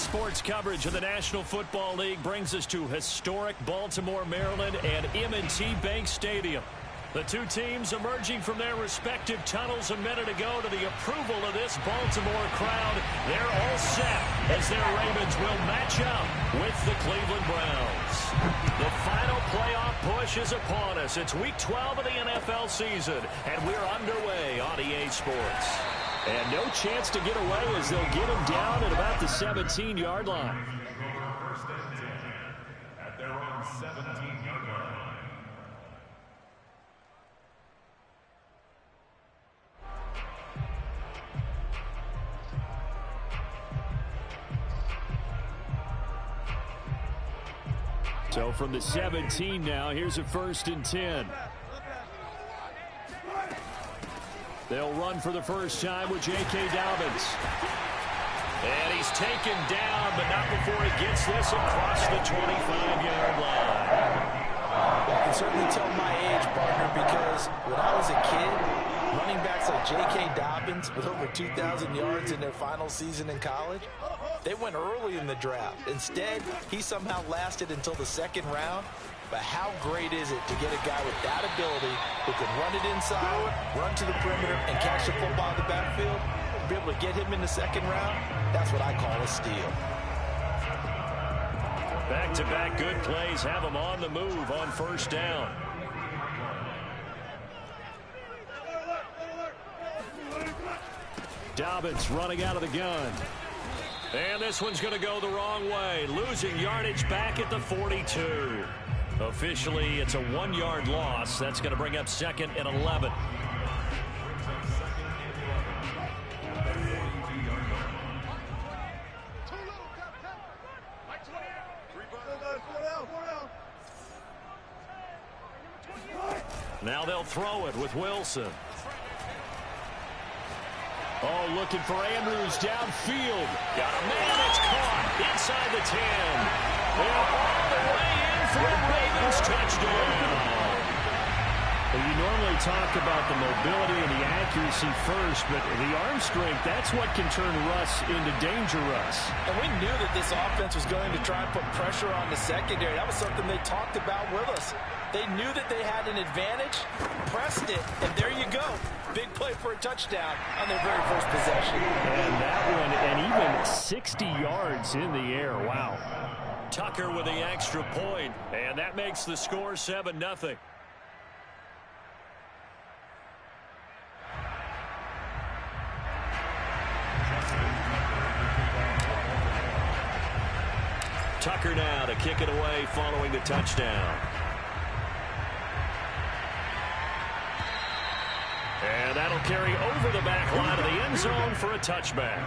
Sports coverage of the National Football League brings us to historic Baltimore, Maryland and M&T Bank Stadium. The two teams emerging from their respective tunnels a minute ago to the approval of this Baltimore crowd. They're all set as their Ravens will match up with the Cleveland Browns. The final playoff push is upon us. It's week 12 of the NFL season, and we're underway on EA Sports. And no chance to get away as they'll get him down at about the 17-yard line. At their own 17-yard line. So from the 17 now, here's a 1st and 10. They'll run for the first time with J.K. Dobbins. And he's taken down, but not before he gets this across the 25-yard line. Well, I can certainly tell my age, partner, because when I was a kid, running backs like J.K. Dobbins with over 2,000 yards in their final season in college, they went early in the draft. Instead, he somehow lasted until the 2nd round. But how great is it to get a guy with that ability who can run it inside, run to the perimeter, and catch the football in the backfield? Be able to get him in the 2nd round, that's what I call a steal. Back-to-back good plays have him on the move on 1st down. Dobbins running out of the gun. And this one's going to go the wrong way. Losing yardage back at the 42. Officially, it's a 1-yard loss. That's going to bring up 2nd and 11. Now they'll throw it with Wilson. Oh, looking for Andrews downfield. Got a man. It's caught inside the 10. They're all the way in for a Ravens touchdown. Well, you normally talk about the mobility and the accuracy first, but the arm strength, that's what can turn Russ into Danger Russ. And we knew that this offense was going to try and put pressure on the secondary. That was something they talked about with us. They knew that they had an advantage, pressed it, and there you go. Big play for a touchdown on their very first possession. And that one, and even 60 yards in the air. Wow. Tucker with the extra point, and that makes the score 7-0. Tucker now to kick it away following the touchdown. And that'll carry over the back line of the end zone for a touchback.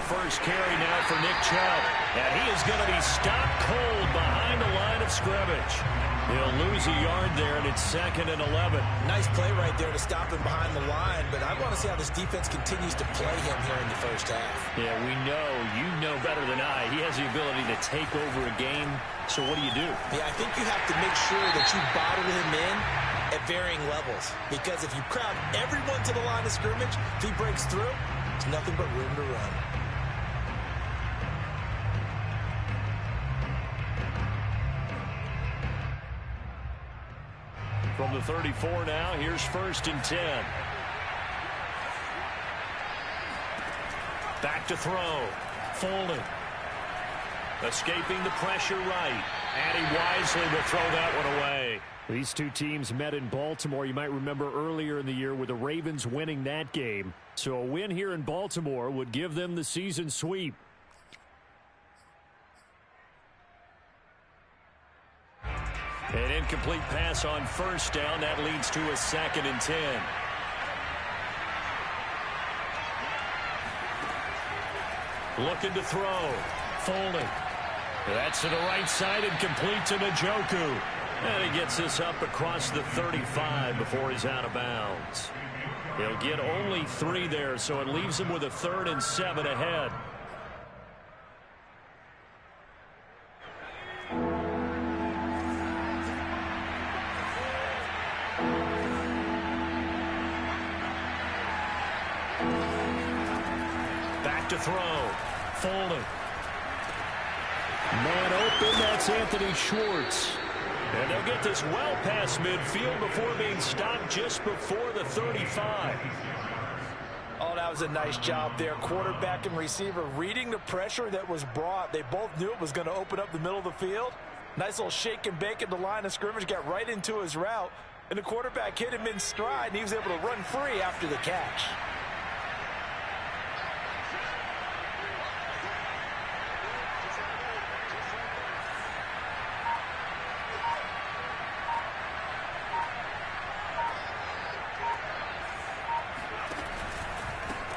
First carry now for Nick Chubb. And he is going to be stopped cold behind the line of scrimmage. He'll lose a yard there, and it's 2nd and 11. Nice play right there to stop him behind the line, but I want to see how this defense continues to play him here in the first half. Yeah, we know. You know better than I. He has the ability to take over a game, so what do you do? Yeah, I think you have to make sure that you bottle him in at varying levels, because if you crowd everyone to the line of scrimmage, if he breaks through, it's nothing but room to run. From the 34 now, here's 1st and 10. Back to throw. Folding. Escaping the pressure right. And he wisely will throw that one away. These two teams met in Baltimore. You might remember earlier in the year with the Ravens winning that game. So a win here in Baltimore would give them the season sweep. An incomplete pass on 1st down. That leads to a 2nd and 10. Looking to throw. Folding. That's to the right side and complete to Njoku. And he gets this up across the 35 before he's out of bounds. He'll get only 3 there, so it leaves him with a 3rd and 7 ahead. Back to throw. Folding. Man open, that's Anthony Schwartz. And they'll get this well past midfield before being stopped just before the 35. Oh, that was a nice job there. Quarterback and receiver reading the pressure that was brought. They both knew it was going to open up the middle of the field. Nice little shake and bake at the line of scrimmage, got right into his route. And the quarterback hit him in stride, and he was able to run free after the catch.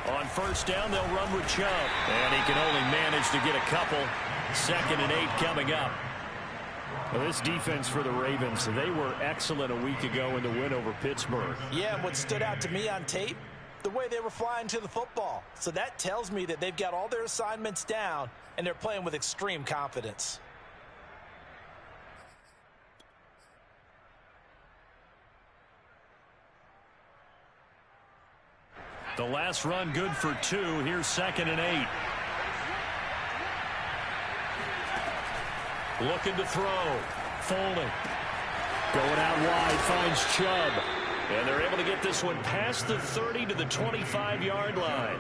On first down, they'll run with Chubb. And he can only manage to get a couple. 2nd and 8 coming up. Well, this defense for the Ravens, they were excellent a week ago in the win over Pittsburgh. Yeah, and what stood out to me on tape, the way they were flying to the football. So that tells me that they've got all their assignments down, and they're playing with extreme confidence. The last run good for 2. Here's 2nd and 8. Looking to throw. Folding. Going out wide, finds Chubb. And they're able to get this one past the 30 to the 25-yard line.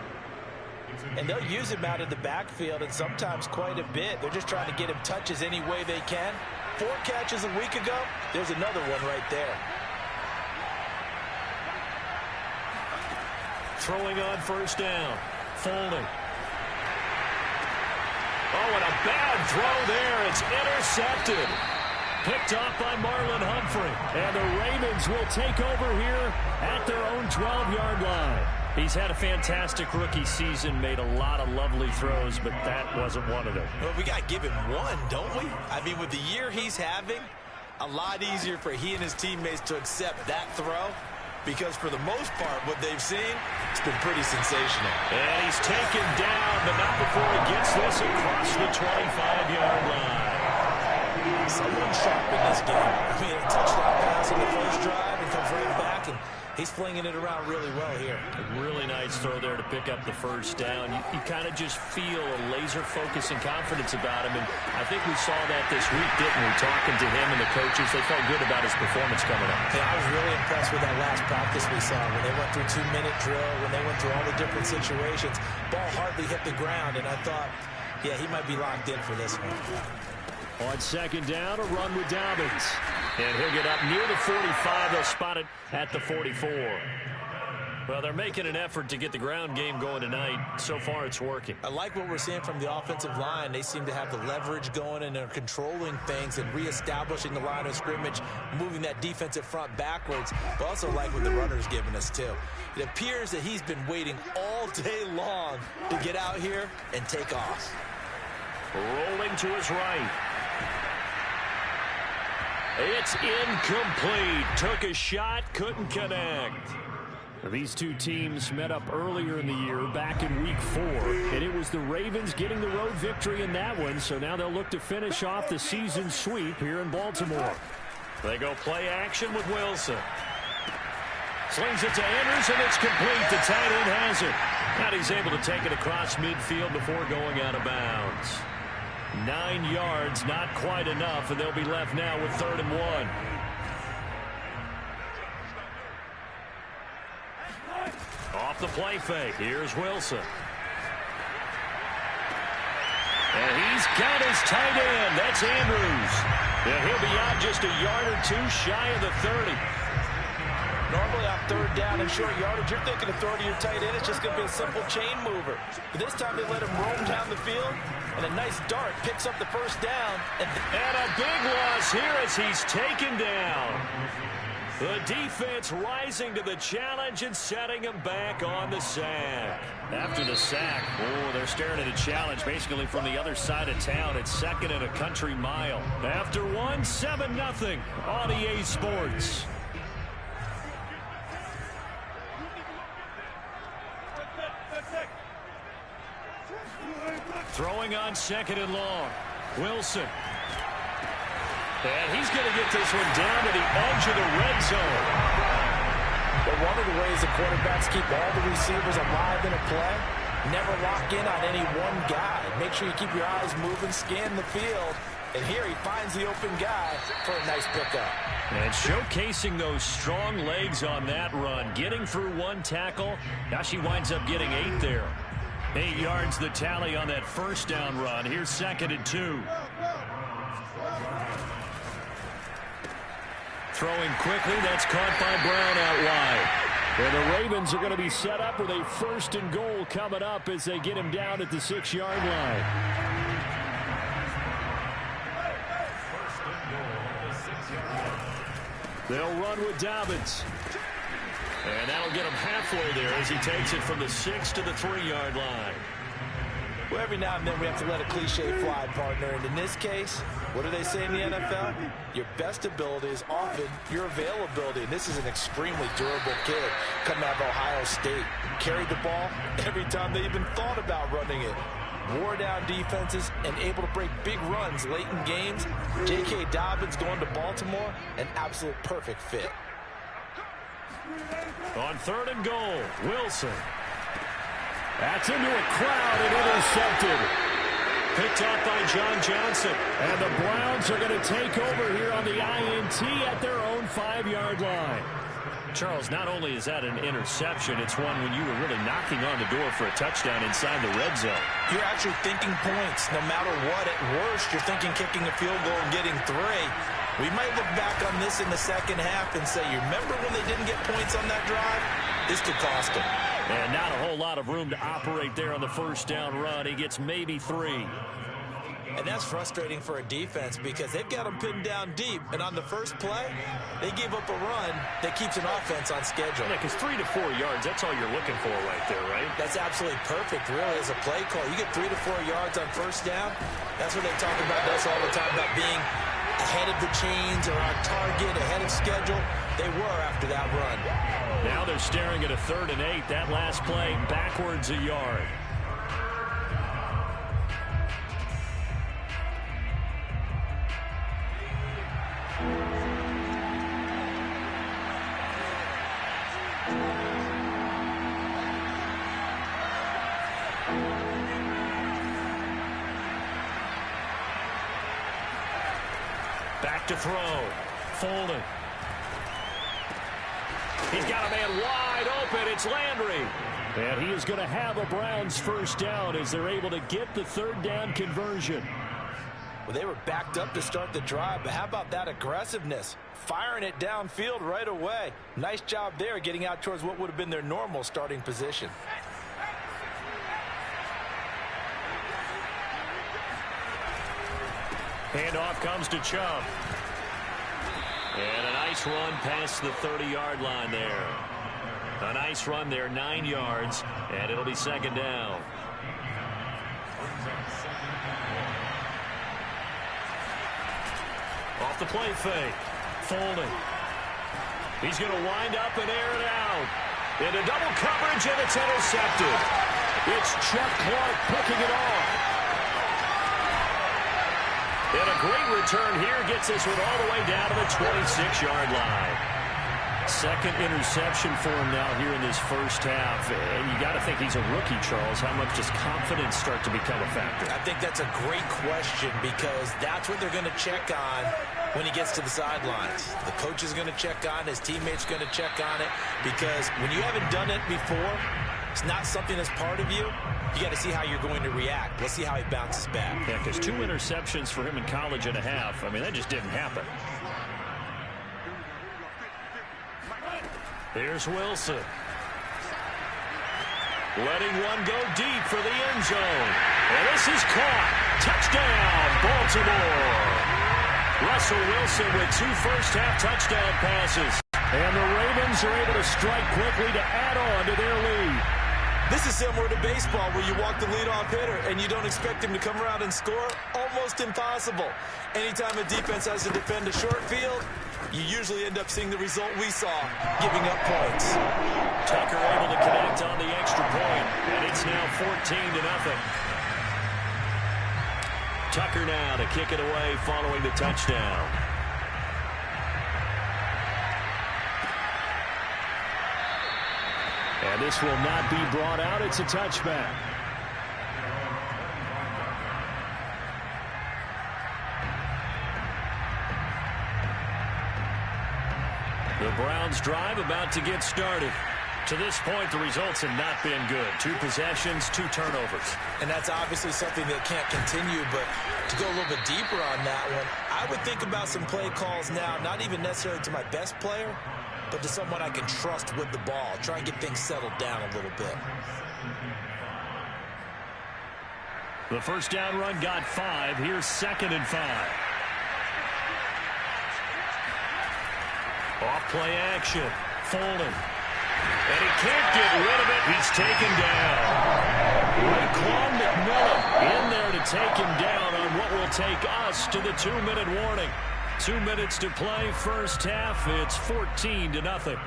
And they'll use him out in the backfield, and sometimes quite a bit. They're just trying to get him touches any way they can. 4 catches a week ago. There's another one right there. Throwing on first down. Folding. Oh, and a bad throw there. It's intercepted. Picked off by Marlon Humphrey. And the Ravens will take over here at their own 12-yard line. He's had a fantastic rookie season, made a lot of lovely throws, but that wasn't one of them. Well, we got to give him one, don't we? I mean, with the year he's having, a lot easier for he and his teammates to accept that throw. Because for the most part, what they've seen, it's been pretty sensational. And he's taken down, but not before he gets this across the 25-yard line. Someone sharp in this game. I mean, a touchdown pass in the first drive and comes right back, and he's flinging it around really well here. A really nice throw there to pick up the first down. You kind of just feel a laser focus and confidence about him, and I think we saw that this week, didn't we? Talking to him and the coaches, they felt good about his performance coming up. Yeah, I was really impressed with that last practice we saw when they went through 2-minute drill, when they went through all the different situations. Ball hardly hit the ground, and I thought, yeah, he might be locked in for this one. On second down, a run with Dobbins. And he'll get up near the 45. They'll spot it at the 44. Well, they're making an effort to get the ground game going tonight. So far, it's working. I like what we're seeing from the offensive line. They seem to have the leverage going, and they're controlling things and reestablishing the line of scrimmage, moving that defensive front backwards. But also like what the runner's giving us, too. It appears that he's been waiting all day long to get out here and take off. Rolling to his right. It's incomplete. Took a shot, couldn't connect. These two teams met up earlier in the year, back in week 4. And it was the Ravens getting the road victory in that one. So now they'll look to finish off the season sweep here in Baltimore. They go play action with Wilson. Slings it to Andrews, and it's complete. The tight end has it. And he's able to take it across midfield before going out of bounds. 9 yards, not quite enough, and they'll be left now with 3rd and 1. Off the play fake. Here's Wilson. And he's got his tight end. That's Andrews. And he'll be out just a yard or 2 shy of the 30. Normally on 3rd down and short yardage, you're thinking of throwing to your tight end. It's just going to be a simple chain mover. But this time they let him roam down the field, and a nice dart picks up the first down. And a big loss here as he's taken down. The defense rising to the challenge and setting them back on the sack. After the sack, they're staring at a challenge basically from the other side of town. It's second and a country mile. After one, 7-0 on EA Sports. Throwing on second and long. Wilson. And he's going to get this one down to the edge of the red zone. But one of the ways the quarterbacks keep all the receivers alive in a play, never lock in on any one guy. Make sure you keep your eyes moving, scan the field. And here he finds the open guy for a nice pickup. And showcasing those strong legs on that run. Getting through one tackle. Now she winds up getting 8 there. 8 yards the tally on that first down run. Here's second and 2. Throwing quickly, that's caught by Brown out wide. And the Ravens are going to be set up with a first and goal coming up as they get him down at the 6-yard line. They'll run with Dobbins. And that'll get him halfway there as he takes it from the 6 to the 3-yard line. Well, every now and then we have to let a cliche fly, partner. And in this case, what do they say in the NFL? Your best ability is often your availability. And this is an extremely durable kid coming out of Ohio State. Carried the ball every time they even thought about running it. Wore down defenses and able to break big runs late in games. J.K. Dobbins going to Baltimore, an absolute perfect fit. On third and goal, Wilson. That's into a crowd and intercepted. Picked off by John Johnson. And the Browns are going to take over here on the INT at their own 5-yard line. Charles, not only is that an interception, it's one when you were really knocking on the door for a touchdown inside the red zone. You're actually thinking points no matter what. At worst, you're thinking kicking a field goal and getting 3. We might look back on this in the second half and say, you remember when they didn't get points on that drive? This could cost them. And not a whole lot of room to operate there on the first down run. He gets maybe 3. And that's frustrating for a defense because they've got them pinned down deep. And on the first play, they give up a run that keeps an offense on schedule. Yeah, because 3 to 4 yards, that's all you're looking for right there, right? That's absolutely perfect, really, as a play call. You get 3 to 4 yards on first down. That's what they talk about us all the time, about being ahead of the chains or on target, ahead of schedule. They were after that run. Now they're staring at a 3rd and 8. That last play backwards a yard. Back to throw. Folding. He's got a man wide open. It's Landry. And he is going to have a Browns first down as they're able to get the 3rd down conversion. Well, they were backed up to start the drive, but how about that aggressiveness? Firing it downfield right away. Nice job there getting out towards what would have been their normal starting position. Handoff comes to Chubb. And a nice run past the 30-yard line there. A nice run there, 9 yards, and it'll be 2nd down. Off the play fake. Folding. He's going to wind up and air it out. Into double coverage, and it's intercepted. It's Chuck Clark picking it off. And a great return here gets this one all the way down to the 26-yard line. 2nd interception for him now here in this first half. And you got to think he's a rookie, Charles. How much does confidence start to become a factor? I think that's a great question because that's what they're going to check on when he gets to the sidelines. The coach is going to check on, his teammates are going to check on it, because when you haven't done it before, it's not something that's part of you. You got to see how you're going to react. Let's see how he bounces back. Yeah, because 2 interceptions for him in college and a half. I mean, that just didn't happen. Here's Wilson. Letting one go deep for the end zone. And this is caught. Touchdown, Baltimore. Russell Wilson with 2 first-half touchdown passes. And the Ravens are able to strike quickly to add on to their lead. This is similar to baseball where you walk the leadoff hitter and you don't expect him to come around and score. Almost impossible. Anytime a defense has to defend a short field, you usually end up seeing the result we saw, giving up points. Tucker able to connect on the extra point, and it's now 14-0. Tucker now to kick it away following the touchdown. And this will not be brought out. It's a touchback. The Browns drive about to get started. To this point, the results have not been good. 2 possessions, 2 turnovers. And that's obviously something that can't continue, but to go a little bit deeper on that one, I would think about some play calls now, not even necessarily to my best player, but to someone I can trust with the ball. Try and get things settled down a little bit. The first down run got 5. Here's 2nd and 5. Off play action. Folding. And he can't get rid of it. He's taken down. Raekwon McMillan in there to take him down on what will take us to the 2-minute warning. 2 minutes to play, first half. It's 14-0.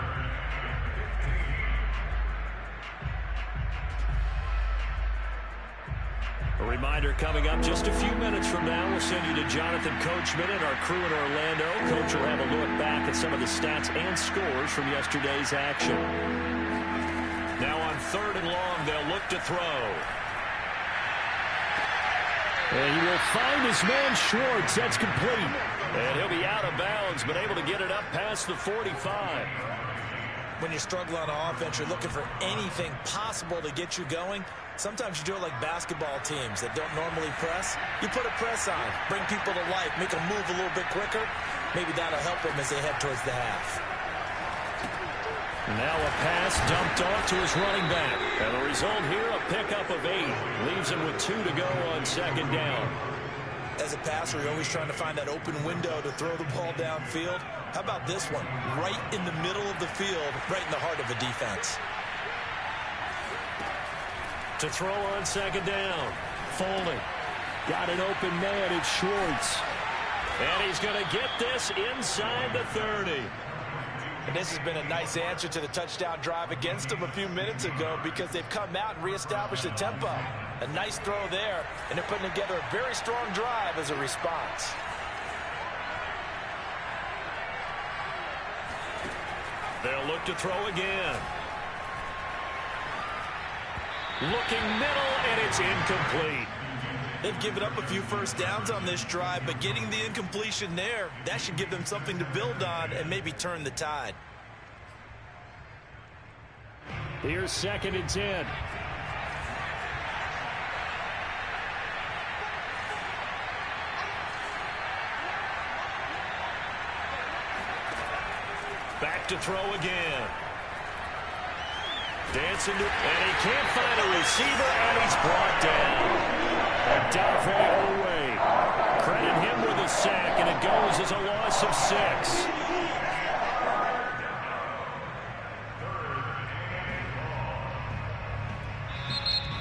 A reminder coming up just a few minutes from now. We'll send you to Jonathan Coachman and our crew in Orlando. Coach will have a look back at some of the stats and scores from yesterday's action. Now on 3rd and long, they'll look to throw. And he will find his man Schwartz. That's complete. And he'll be out of bounds, but able to get it up past the 45. When you struggle on offense, you're looking for anything possible to get you going. Sometimes you do it like basketball teams that don't normally press. You put a press on, bring people to life, make them move a little bit quicker. Maybe that'll help them as they head towards the half. Now a pass dumped off to his running back. And the result here, a pickup of 8. Leaves him with 2 to go on 2nd down. As a passer, you're always trying to find that open window to throw the ball downfield. How about this one? Right in the middle of the field, right in the heart of a defense. To throw on 2nd down. Folding. Got an open man. It's Schwartz. And he's going to get this inside the 30. And this has been a nice answer to the touchdown drive against them a few minutes ago because they've come out and reestablished the tempo. A nice throw there, and they're putting together a very strong drive as a response. They'll look to throw again. Looking middle, and it's incomplete. They've given up a few first downs on this drive, but getting the incompletion there, that should give them something to build on and maybe turn the tide. Here's 2nd and 10. Back to throw again. Dancing to, and he can't find a receiver, and he's brought down. Dave Oway. Credit him with a sack, and it goes as a loss of 6.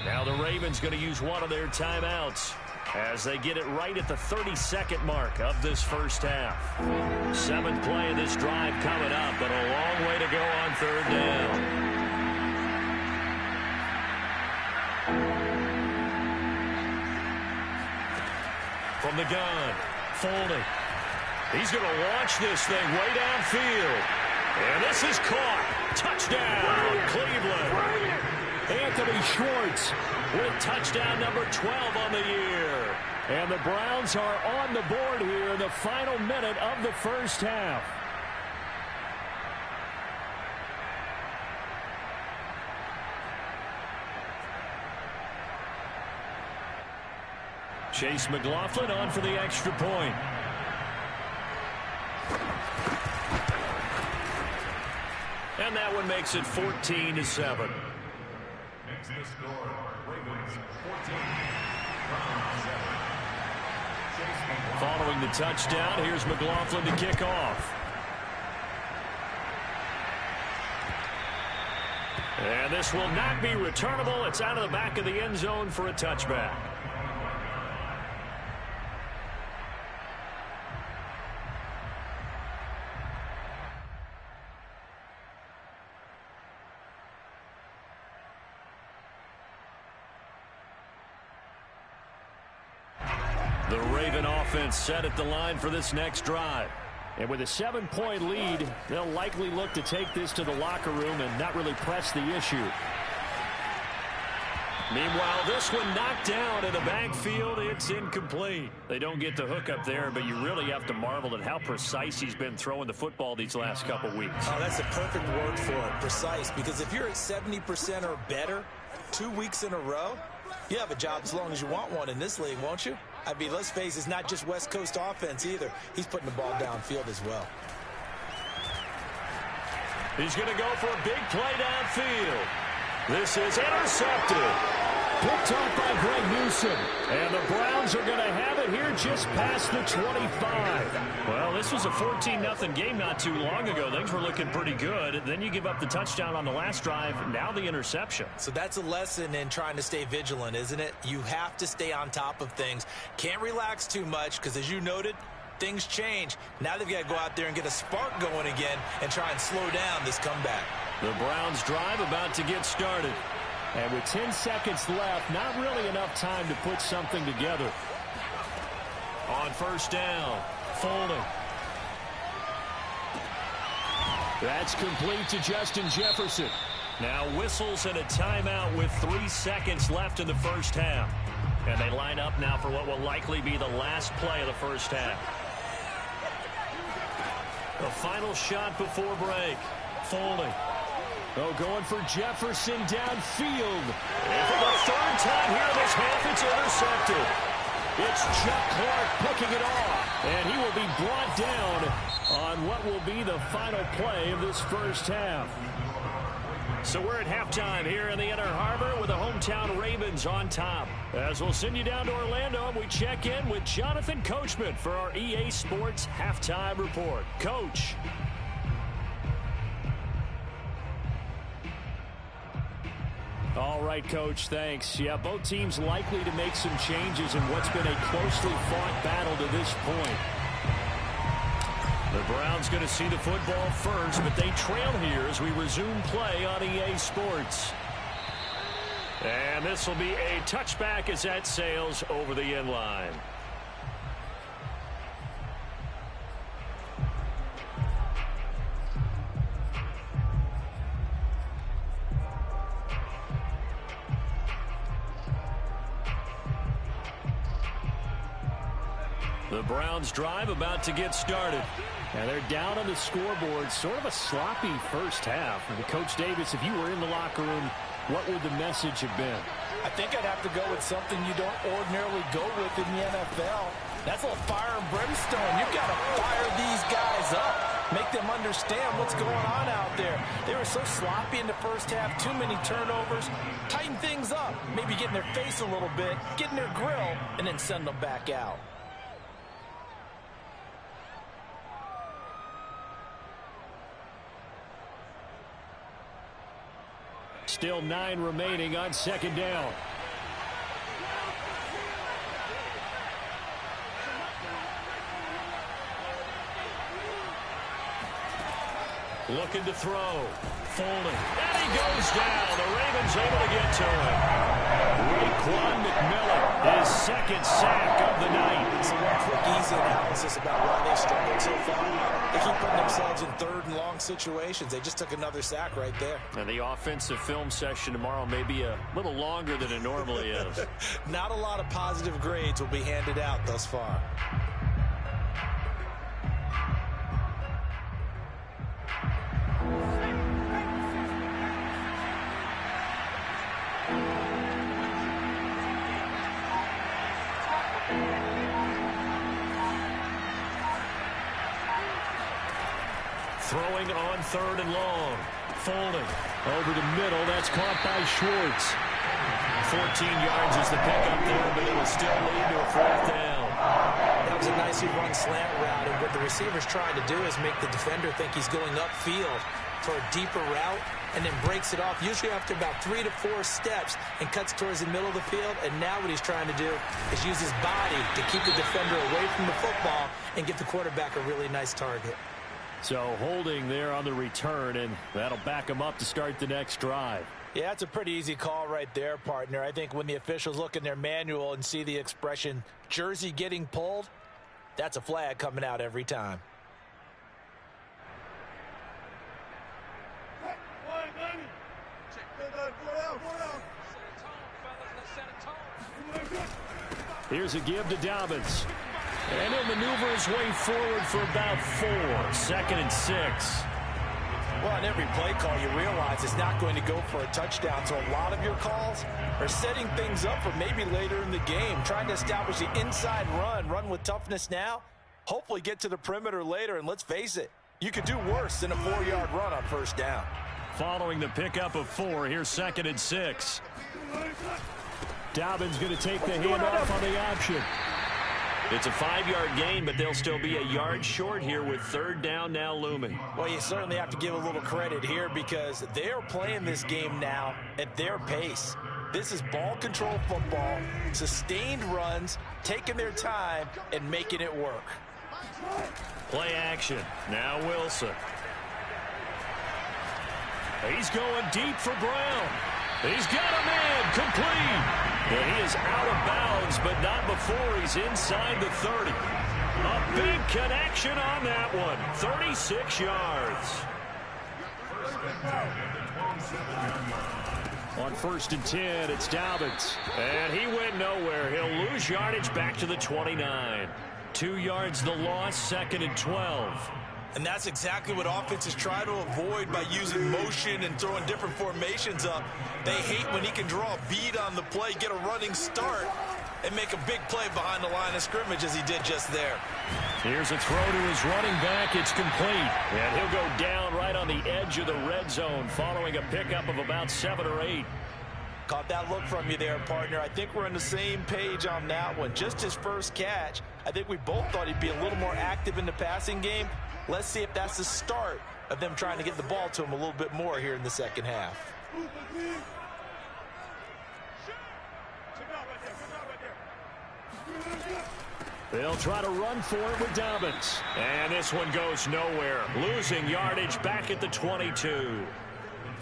Now the Ravens going to use one of their timeouts as they get it right at the 32nd mark of this first half. 7th play of this drive coming up, but a long way to go on 3rd down. From the gun, Folding. He's going to launch this thing way downfield. And this is caught. Touchdown, Cleveland. Anthony Schwartz with touchdown number 12 on the year. And the Browns are on the board here in the final minute of the first half. Chase McLaughlin on for the extra point. And that one makes it 14-7. Makes the score, Ravens 14, Browns 7. Following the touchdown, here's McLaughlin to kick off. And this will not be returnable. It's out of the back of the end zone for a touchback. The Raven offense set at the line for this next drive. And with a 7-point lead, they'll likely look to take this to the locker room and not really press the issue. Meanwhile, this one knocked down in the backfield. It's incomplete. They don't get the hook up there, but you really have to marvel at how precise he's been throwing the football these last couple weeks. Oh, that's the perfect word for it, precise. Because if you're at 70% or better 2 weeks in a row, you have a job as long as you want one in this league, won't you? I mean, let's face it, it's not just West Coast offense either. He's putting the ball downfield as well. He's going to go for a big play downfield. This is intercepted. Picked off by Greg Newsom. And the Browns are going to have it here just past the 25. Well, this was a 14-0 game not too long ago. Things were looking pretty good. Then you give up the touchdown on the last drive. Now the interception. So that's a lesson in trying to stay vigilant, isn't it? You have to stay on top of things. Can't relax too much because, as you noted, things change. Now they've got to go out there and get a spark going again and try and slow down this comeback. The Browns drive about to get started. And with 10 seconds left, not really enough time to put something together. On first down, Foley. That's complete to Justin Jefferson. Now whistles and a timeout with 3 seconds left in the first half. And they line up now for what will likely be the last play of the first half. The final shot before break. Foley. Oh, going for Jefferson downfield. And for the third time here this half, it's intercepted. It's Chuck Clark picking it off. And he will be brought down on what will be the final play of this first half. So we're at halftime here in the Inner Harbor with the hometown Ravens on top. As we'll send you down to Orlando and we check in with Jonathan Coachman for our EA Sports Halftime Report. Coach. All right, Coach, thanks. Yeah, both teams likely to make some changes in what's been a closely fought battle to this point. The Browns going to see the football first, but they trail here as we resume play on EA Sports. And this will be a touchback as that sails over the end line. The Browns drive about to get started. And they're down on the scoreboard. Sort of a sloppy first half. And Coach Davis, if you were in the locker room, what would the message have been? I think I'd have to go with something you don't ordinarily go with in the NFL. That's a little fire and brimstone. You've got to fire these guys up. Make them understand what's going on out there. They were so sloppy in the first half. Too many turnovers. Tighten things up. Maybe get in their face a little bit. Get in their grill. And then send them back out. Still 9 remaining on second down. Looking to throw. Foley. And he goes down. The Ravens able to get to him. Raekwon McMillan, his second sack of the night. So one quick, easy analysis about why they struggled so far. They keep putting themselves in third and long situations. They just took another sack right there. And the offensive film session tomorrow may be a little longer than it normally is. Not a lot of positive grades will be handed out thus far. Throwing on third and long. Foley over the middle. That's caught by Schwartz. 14 yards is the pickup there, but it will still lead to a fourth down. That was a nicely run slant route, and what the receiver's trying to do is make the defender think he's going upfield. for a deeper route and then breaks it off, usually after about 3 to 4 steps, and cuts towards the middle of the field. And now what he's trying to do is use his body to keep the defender away from the football and get the quarterback a really nice target. So holding there on the return, and that'll back him up to start the next drive. Yeah, that's a pretty easy call right there, partner. I think when the officials look in their manual and see the expression jersey getting pulled, that's a flag coming out every time. Here's a give to Dobbins. And he'll maneuver his way forward for about 4. 2nd and 6. Well, on every play call, you realize it's not going to go for a touchdown. So a lot of your calls are setting things up for maybe later in the game, trying to establish the inside run with toughness now, hopefully get to the perimeter later. And let's face it, you could do worse than a 4-yard run on first down. Following the pickup of 4, here's 2nd and 6. Dobbins going to take the handoff on the option. It's a 5-yard gain, but they'll still be a yard short here with 3rd down now looming. Well, you certainly have to give a little credit here because they're playing this game now at their pace. This is ball control football, sustained runs, taking their time, and making it work. Play action. Now Wilson. He's going deep for Brown. He's got a man complete. And he is out of bounds, but not before he's inside the 30. A big connection on that one. 36 yards. On 1st and 10, it's Dobbins. And he went nowhere. He'll lose yardage back to the 29. 2 yards the loss, 2nd and 12. And that's exactly what offenses try to avoid by using motion and throwing different formations up. They hate when he can draw a bead on the play, get a running start, and make a big play behind the line of scrimmage as he did just there. Here's a throw to his running back. It's complete. And he'll go down right on the edge of the red zone following a pickup of about 7 or 8. Caught that look from you there, partner. I think we're on the same page on that one. Just his first catch. I think we both thought he'd be a little more active in the passing game. Let's see if that's the start of them trying to get the ball to him a little bit more here in the second half. They'll try to run for it with Dobbins. And this one goes nowhere. Losing yardage back at the 22.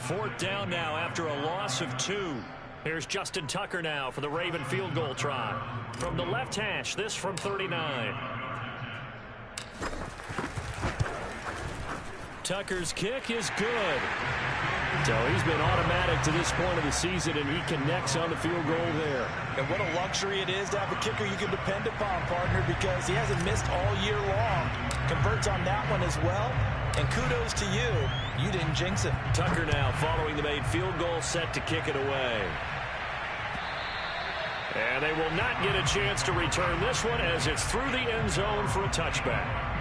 4th down now after a loss of 2. Here's Justin Tucker now for the Raven field goal try. From the left hash, this from 39. Tucker's kick is good. So he's been automatic to this point of the season, and he connects on the field goal there. And what a luxury it is to have a kicker you can depend upon, partner, because he hasn't missed all year long. Converts on that one as well. And kudos to you. You didn't jinx him. Tucker now following the made field goal, set to kick it away. And they will not get a chance to return this one as it's through the end zone for a touchback.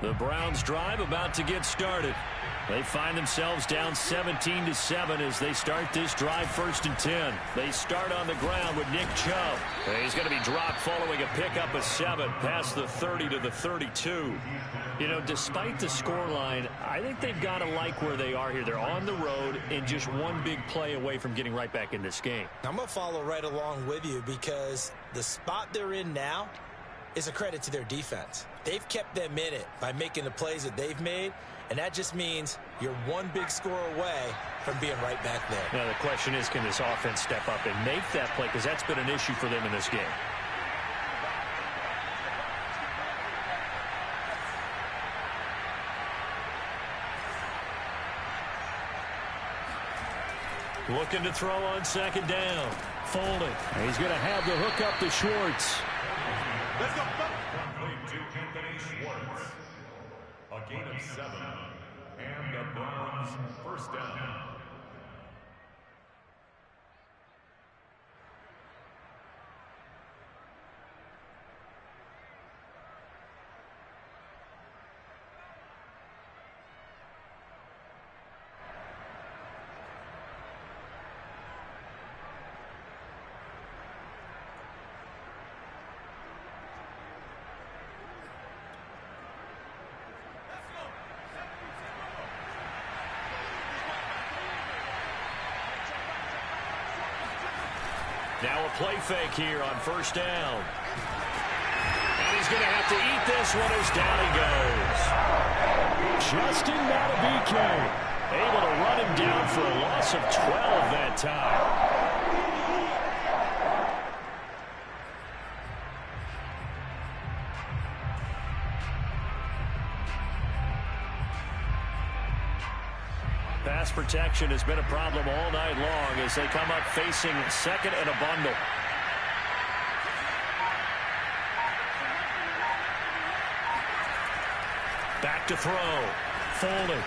The Browns drive about to get started. They find themselves down 17-7 as they start this drive 1st and 10. They start on the ground with Nick Chubb. He's going to be dropped following a pickup of 7 past the 30 to the 32. You know, despite the scoreline, I think they've got to like where they are here. They're on the road and just one big play away from getting right back in this game. I'm going to follow right along with you because the spot they're in now is a credit to their defense. They've kept them in it by making the plays that they've made, and that just means you're one big score away from being right back there. Now, the question is, can this offense step up and make that play? Because that's been an issue for them in this game. Looking to throw on 2nd down. Folding. He's going to have the hook up to Schwartz. Let's go. To Anthony Schwartz. A gain of 7. And the Browns 1st down. Now a play fake here on first down. And he's going to have to eat this one as down he goes. Justin Matabike able to run him down for a loss of 12 that time. Pass protection has been a problem all night long as they come up facing second and a bundle. Back to throw. Foley.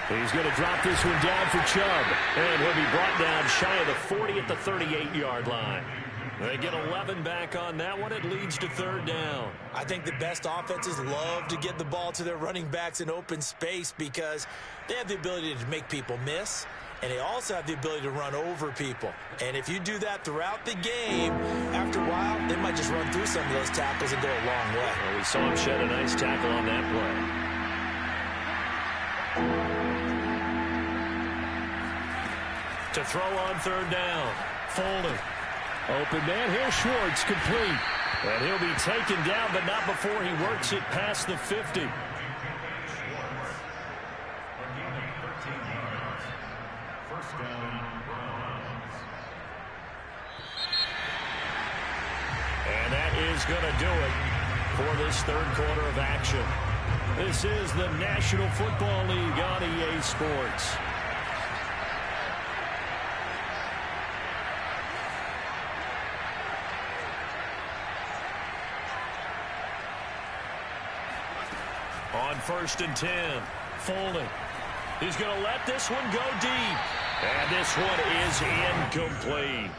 He's going to drop this one down for Chubb. And he'll be brought down shy of the 40 at the 38-yard line. They get 11 back on that one. It leads to third down. I think the best offenses love to get the ball to their running backs in open space because they have the ability to make people miss, and they also have the ability to run over people. And if you do that throughout the game, after a while, they might just run through some of those tackles and go a long way. Well, we saw him shed a nice tackle on that play. To throw on third down. Foley. Open man. Here's Schwartz, complete. And he'll be taken down, but not before he works it past the 50. And that is going to do it for this third quarter of action. This is the National Football League on EA Sports. On first and 10, Foley. He's going to let this one go deep. And this one is incomplete.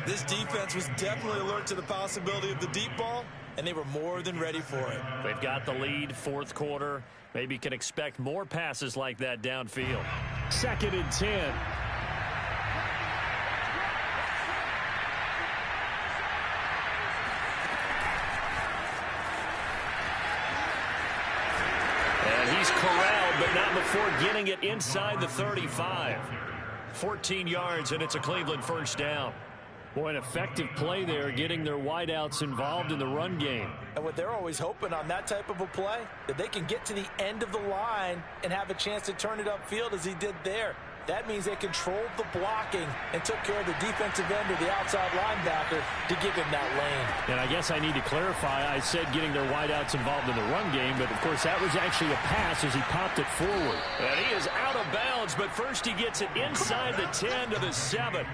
This defense was definitely alert to the possibility of the deep ball, and they were more than ready for it. They've got the lead, fourth quarter. Maybe can expect more passes like that downfield. Second and 10. He's corralled, but not before getting it inside the 35. 14 yards, and it's a Cleveland first down. Boy, an effective play there, getting their wideouts involved in the run game. And what they're always hoping on that type of a play, that they can get to the end of the line and have a chance to turn it upfield as he did there. That means they controlled the blocking and took care of the defensive end or the outside linebacker to give him that lane. And I guess I need to clarify, I said getting their wideouts involved in the run game, but of course that was actually a pass as he popped it forward. And he is out of bounds, but first he gets it inside the 10 to the 7.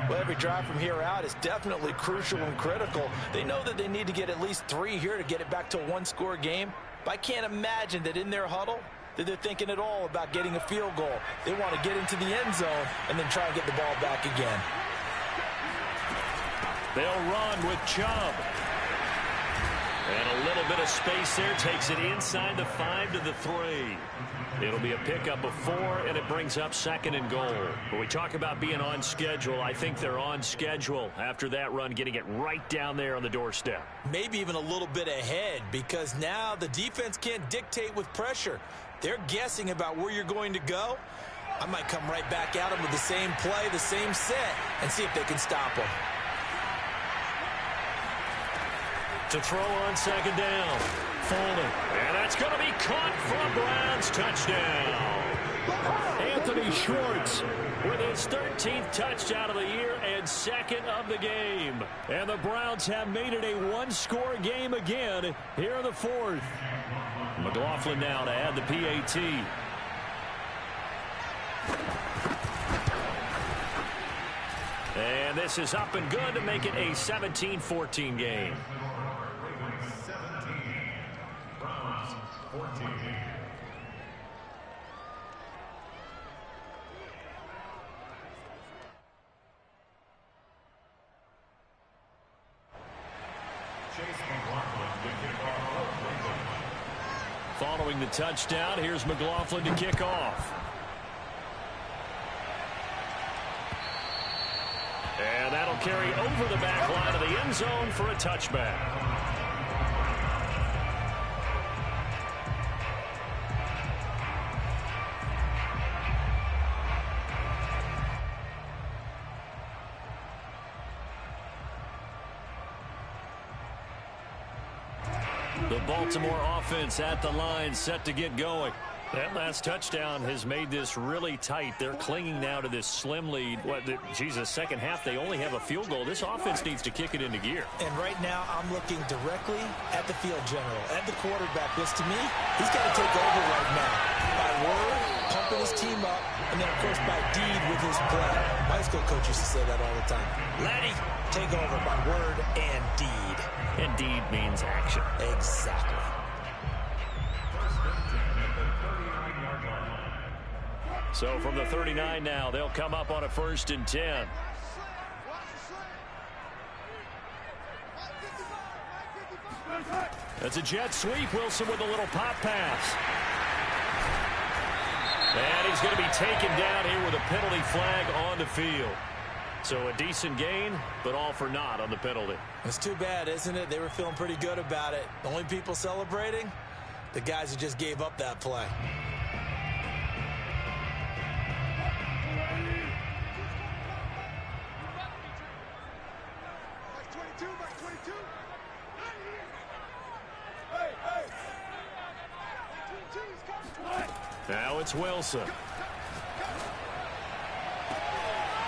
Well, every drive from here out is definitely crucial and critical. They know that they need to get at least 3 here to get it back to a one-score game. But I can't imagine that in their huddle that they're thinking at all about getting a field goal. They want to get into the end zone and then try and get the ball back again. They'll run with Chubb. And a little bit of space there takes it inside the 5 to the 3. It'll be a pickup of 4, and it brings up second and goal. When we talk about being on schedule, I think they're on schedule after that run, getting it right down there on the doorstep. Maybe even a little bit ahead, because now the defense can't dictate with pressure. They're guessing about where you're going to go. I might come right back at them with the same play, the same set, and see if they can stop them. To throw on second down. Foley. And that's going to be caught for a Browns touchdown. Anthony Schwartz with his 13th touchdown of the year and second of the game. And the Browns have made it a one-score game again here in the fourth. McLaughlin now to add the PAT. And this is up and good to make it a 17-14 game. 17, Browns 14. Following the touchdown, here's McLaughlin to kick off. And that'll carry over the back line of the end zone for a touchback. The Baltimore offense at the line, set to get going. That last touchdown has made this really tight. They're clinging now to this slim lead. Second half, they only have a field goal. This offense needs to kick it into gear. And right now, I'm looking directly at the field general, at the quarterback. Because to me, he's got to take over right now. By word, pumping his team up, and then, of course, by deed with his play. My high school coach used to say that all the time. Laddie, take over by word and deed. And deed means action. Exactly. So from the 39 now, they'll come up on a 1st and 10. That's a jet sweep. Wilson with a little pop pass. And he's going to be taken down here with a penalty flag on the field. So a decent gain, but all for naught on the penalty. It's too bad, isn't it? They were feeling pretty good about it. The only people celebrating, the guys who just gave up that play. Now it's Wilson.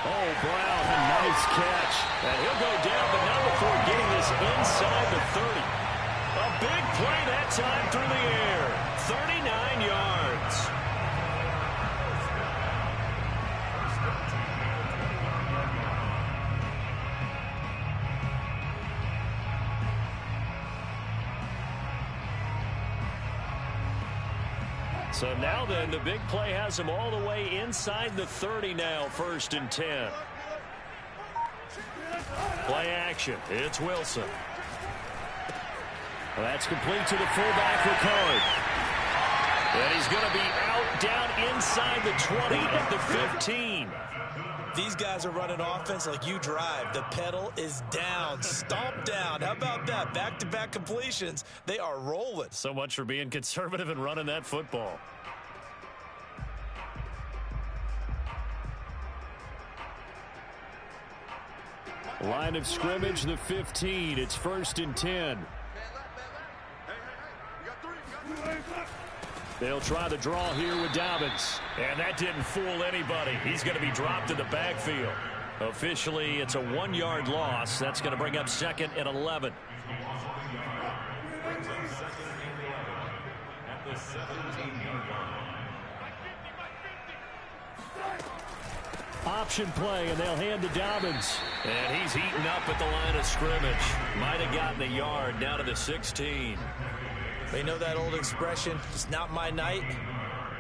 Oh, Brown, a nice catch. And he'll go down, but not before getting this inside the 30. A big play that time through the air. 39 yards. So now then, the big play has him all the way inside the 30 now, 1st and 10. Play action. It's Wilson. Well, that's complete to the fullback, Ricard. And he's going to be out down inside the 20 at the 15. These guys are running offense like you drive. The pedal is down, stomp down. How about that? Back-to-back completions. They are rolling. So much for being conservative and running that football. Line of scrimmage, the 15. It's 1st and 10. They'll try the draw here with Dobbins. And that didn't fool anybody. He's going to be dropped in the backfield. Officially, it's a 1-yard loss. That's going to bring up 2nd and 11. Option play, and they'll hand to Dobbins. And he's eaten up at the line of scrimmage. Might have gotten a yard down to the 16. They know that old expression, it's not my night.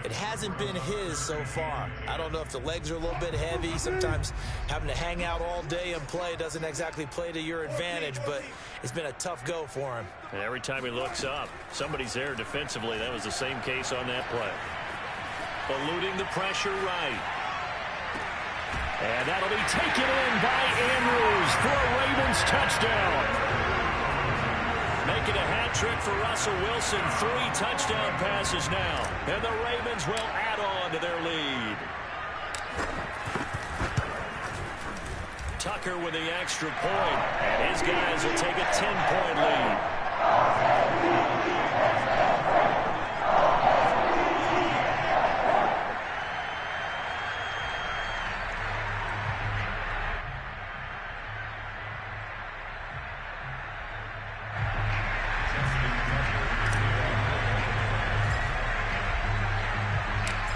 It hasn't been his so far. I don't know if the legs are a little bit heavy. Sometimes having to hang out all day and play doesn't exactly play to your advantage, but it's been a tough go for him. And every time he looks up, somebody's there defensively. That was the same case on that play. Eluding the pressure right. And that'll be taken in by Andrews for a Ravens touchdown. Making a hat trick for Russell Wilson. 3 touchdown passes now. And the Ravens will add on to their lead. Tucker with the extra point. And his guys will take a 10-point lead.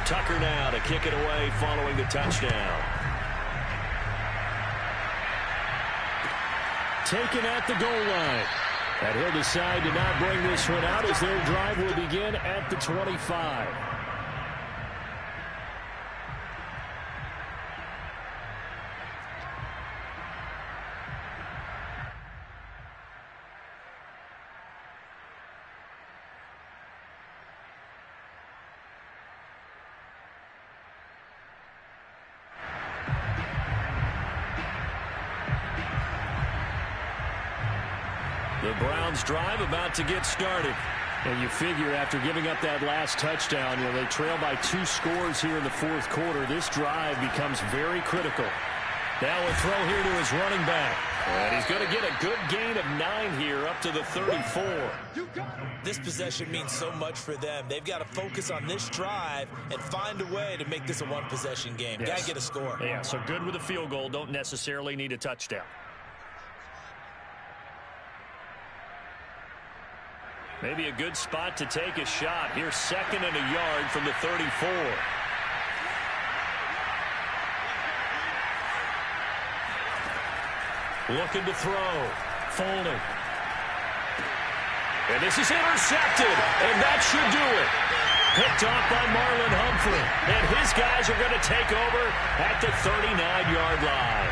Tucker now to kick it away following the touchdown. Taken at the goal line. And he'll decide to not bring this one out as their drive will begin at the 25. The Browns drive about to get started. And you figure after giving up that last touchdown, they trail by 2 scores here in the 4th quarter. This drive becomes very critical. Now a throw here to his running back. And he's going to get a good gain of 9 here up to the 34. This possession means so much for them. They've got to focus on this drive and find a way to make this a one-possession game. Yes. Got to get a score. Yeah, so good with a field goal. Don't necessarily need a touchdown. Maybe a good spot to take a shot. Here's 2nd and a yard from the 34. Looking to throw. Folding. And this is intercepted. And that should do it. Picked off by Marlon Humphrey. And his guys are going to take over at the 39-yard line.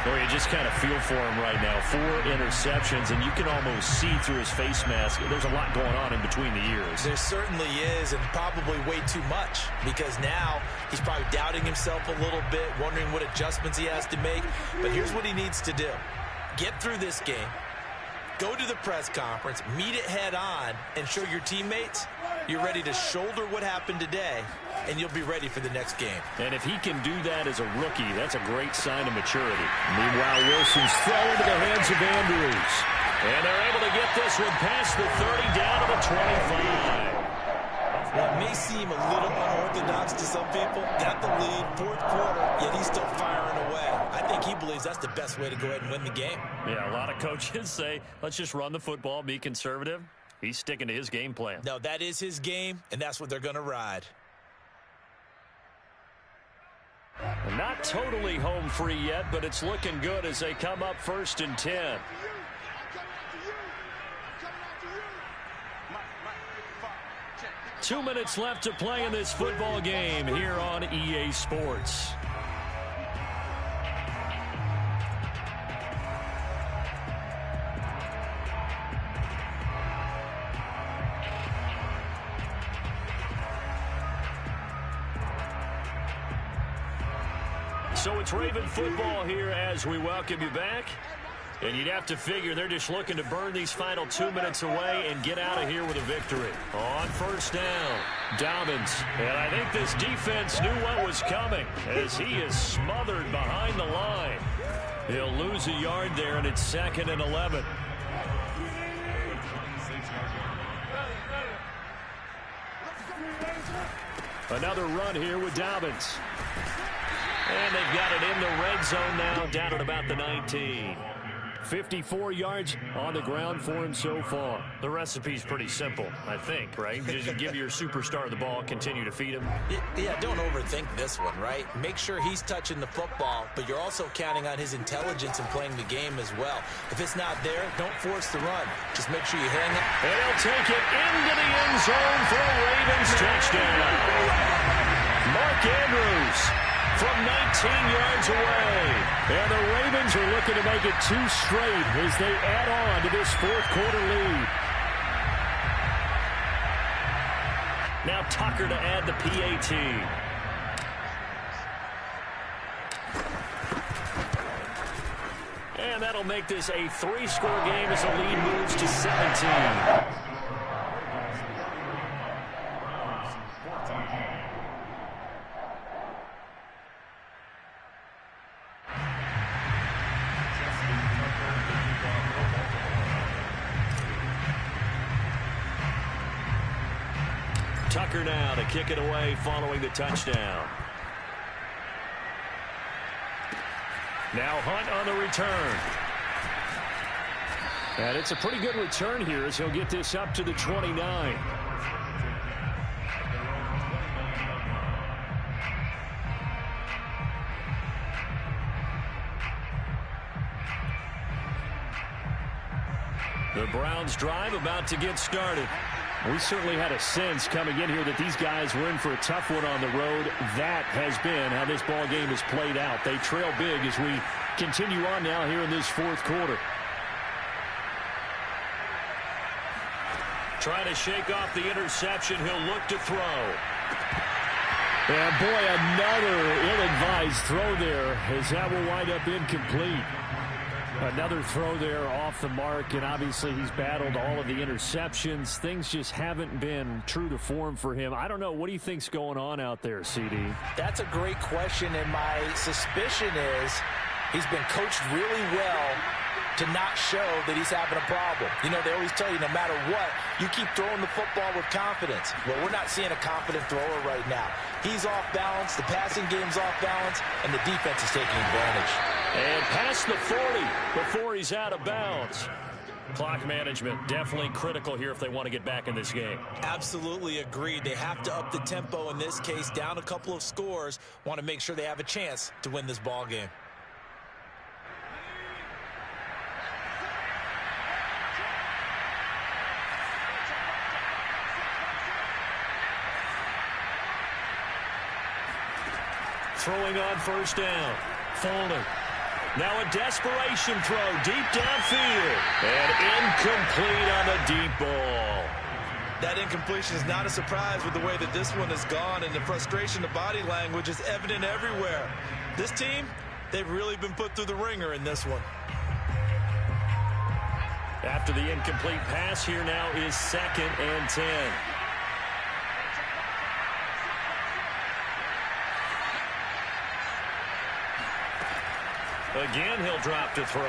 Boy, you just kind of feel for him right now. 4 interceptions, and you can almost see through his face mask. There's a lot going on in between the ears. There certainly is, and probably way too much, because now he's probably doubting himself a little bit, wondering what adjustments he has to make. But here's what he needs to do. Get through this game, go to the press conference, meet it head on, and show your teammates you're ready to shoulder what happened today, and you'll be ready for the next game. And if he can do that as a rookie, that's a great sign of maturity. Meanwhile, Wilson's throw into the hands of Andrews. And they're able to get this one past the 30 down to the 25. Well, it may seem a little unorthodox to some people. Got the lead, 4th quarter, yet he's still firing away. I think he believes that's the best way to go ahead and win the game. Yeah, a lot of coaches say, let's just run the football, be conservative. He's sticking to his game plan. No, that is his game, and that's what they're going to ride. Not totally home free yet, but it's looking good as they come up 1st and 10. Two minutes left to play in this football game here on EA Sports. So it's Raven football here as we welcome you back. And you'd have to figure they're just looking to burn these final 2 minutes away and get out of here with a victory. On 1st down, Dobbins. And I think this defense knew what was coming as he is smothered behind the line. He'll lose a yard there, and it's 2nd and 11. Another run here with Dobbins. And they've got it in the red zone now, down at about the 19. 54 yards on the ground for him so far. The recipe's pretty simple, I think, right? Just give your superstar the ball, continue to feed him. Yeah, don't overthink this one, right? Make sure he's touching the football, but you're also counting on his intelligence in playing the game as well. If it's not there, don't force the run. Just make sure you hang it. And he'll take it into the end zone for a Ravens touchdown. Mark Andrews from 19 yards away. And the Ravens are looking to make it 2 straight as they add on to this 4th quarter lead. Now Tucker to add the PAT. And that'll make this a 3-score game as the lead moves to 17. Tucker now to kick it away following the touchdown. Now Hunt on the return. And it's a pretty good return here as he'll get this up to the 29. The Browns drive about to get started. We certainly had a sense coming in here that these guys were in for a tough one on the road. That has been how this ball game has played out. They trail big as we continue on now here in this 4th quarter. Trying to shake off the interception. He'll look to throw. And boy, another ill-advised throw there as that will wind up incomplete. Another throw there off the mark, and obviously he's battled all of the interceptions. Things just haven't been true to form for him. I don't know. What do you think's going on out there, CD? That's a great question, and my suspicion is He's been coached really well to not show that he's having a problem. You know, they always tell you no matter what, you keep throwing the football with confidence. Well, we're not seeing a confident thrower right now. He's off balance, the passing game's off balance, and the defense is taking advantage. And past the 40 before he's out of bounds. Clock management definitely critical here if they want to get back in this game. Absolutely agreed. They have to up the tempo in this case, down a couple of scores, want to make sure they have a chance to win this ball game. Throwing on first down. Fuller. Now a desperation throw deep downfield. And incomplete on the deep ball. That incompletion is not a surprise with the way that this one has gone, and the frustration, the body language is evident everywhere. This team, they've really been put through the ringer in this one. After the incomplete pass, here now is 2nd and 10. Again, he'll drop to throw.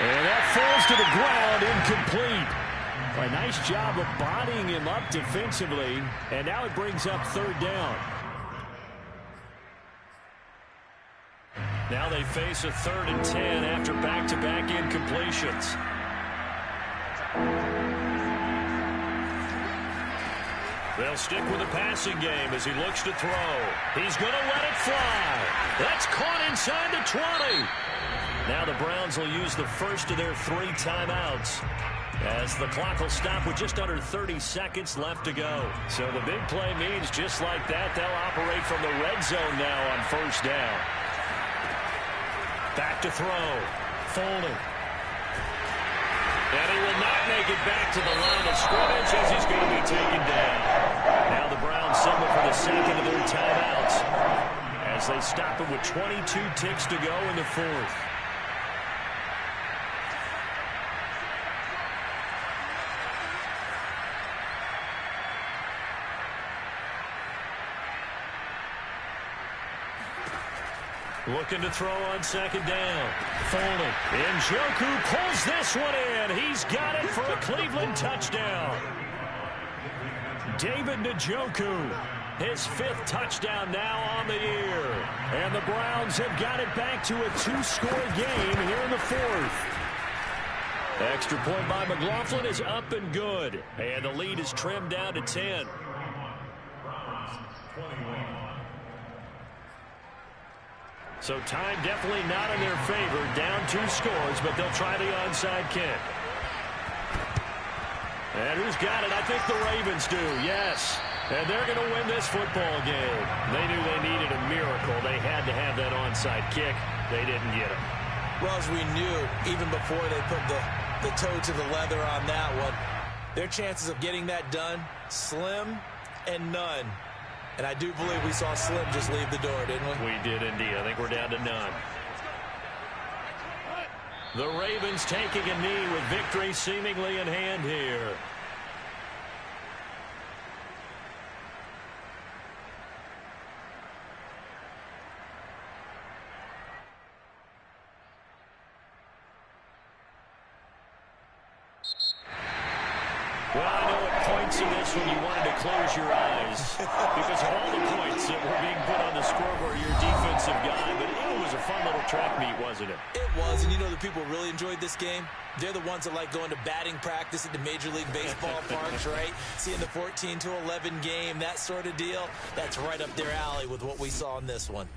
And that falls to the ground, incomplete. A nice job of bodying him up defensively, and now it brings up 3rd down. Now they face a 3rd and 10 after back-to-back incompletions. They'll stick with the passing game as he looks to throw. He's going to let it fly. That's caught inside the 20. Now the Browns will use the first of their 3 timeouts as the clock will stop with just under 30 seconds left to go. So the big play means just like that, they'll operate from the red zone now on first down. Back to throw. Folding. And he will not make it back to the line of scrimmage as he's going to be taken down. Now the Browns signal for the 2nd of their timeouts as they stop it with 22 ticks to go in the 4th. Looking to throw on 2nd down. Folding. Njoku pulls this one in. He's got it for a Cleveland touchdown. David Njoku, his 5th touchdown now on the year. And the Browns have got it back to a 2-score game here in the 4th. Extra point by McLaughlin is up and good. And the lead is trimmed down to 10. So time definitely not in their favor. Down 2 scores, but they'll try the onside kick. And who's got it? I think the Ravens do, yes. And they're going to win this football game. They knew they needed a miracle. They had to have that onside kick. They didn't get it. Well, as we knew, even before they put the toe to the leather on that one, their chances of getting that done, slim and none. And I do believe we saw Slim just leave the door, didn't we? We did indeed. I think we're down to none. The Ravens taking a knee with victory seemingly in hand here. Well, I know at points in this one you wanted to close your eyes because of all the points that were being put on the scoreboard, your defensive guy, but it was a fun little track meet, wasn't it? It was, and you know the people really enjoyed this game? They're the ones that like going to batting practice at the Major League Baseball parks, right? Seeing the 14-11 game, that sort of deal, that's right up their alley with what we saw in this one.